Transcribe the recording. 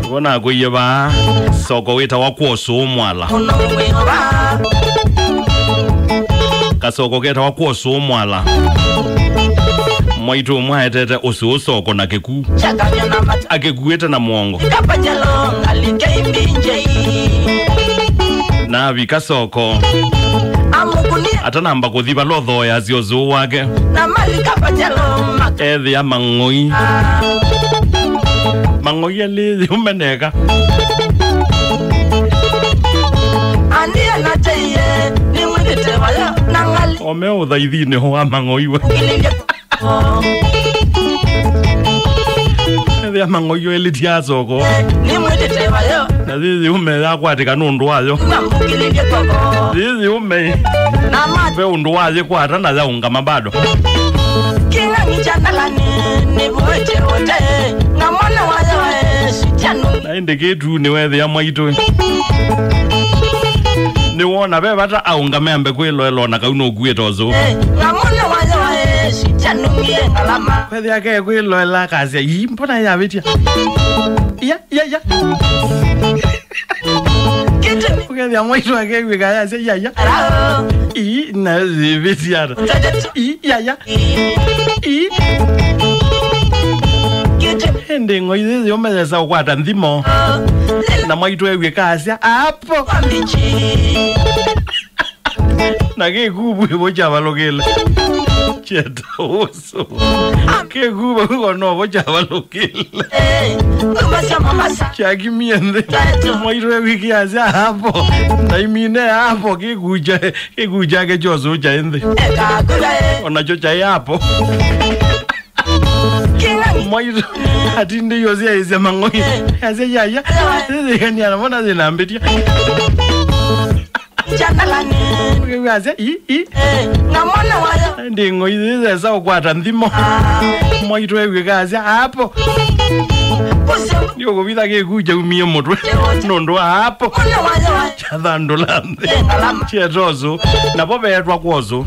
Bona kuye ba soko weta wa Ùsuu Mwala. Kasoko keta wa Ùsuu Mwala. Mwaitu mwaetete Ùsuu soko na keku. Akekueta na mwongo. Na vika soko. Atanamba kuthiba lotho ya ziozu wake. Ethi ya mang'oi. Mang'oi ya lithi umeneka. Ome uthaithi ho mang'oi we. Ethi ya mang'oi yo elitia soko. Na zizi ume ya kwatika nundu wayo. Zizi ume ve undu waje kwata na zaunga mabado. Kinga ngichandalani nibuete wote ngamona wayo sitanu. Na indiketu ni wethi ya mwaitu. Ni wona be bata aunga membe kwilo elona kauno kuetozo. Ngamona wayo sitanu ngie ngalama. Wethi yake kwilo ela kazi yi mbona ya betia. Ya. Porque de amor isso aqui que ganha se ya. E na viciada. E ya. E ende ngoi yo me sa kwata ndimo. Na maitu ewe kasia hapo. Na ke kubu boja balokela. Chetoso. Ke kubu ko no boja balokela. Chaki miende. Maitu ewe kasia hapo. Na imine hapo ke kuja ke jozo jaende. Ona chocha hapo. Maitu atinde yozia ise mangoi. Ase ya. Ese ni anamona zinambetia. Chandalani uyaze ngamona wayo ndingo ize za kwata ndimo mwaitwe wikazi hapo Ndio kubita ke kuja umie motwe nondo hapo chathando lambe chetozo na pobe yetwa kwozo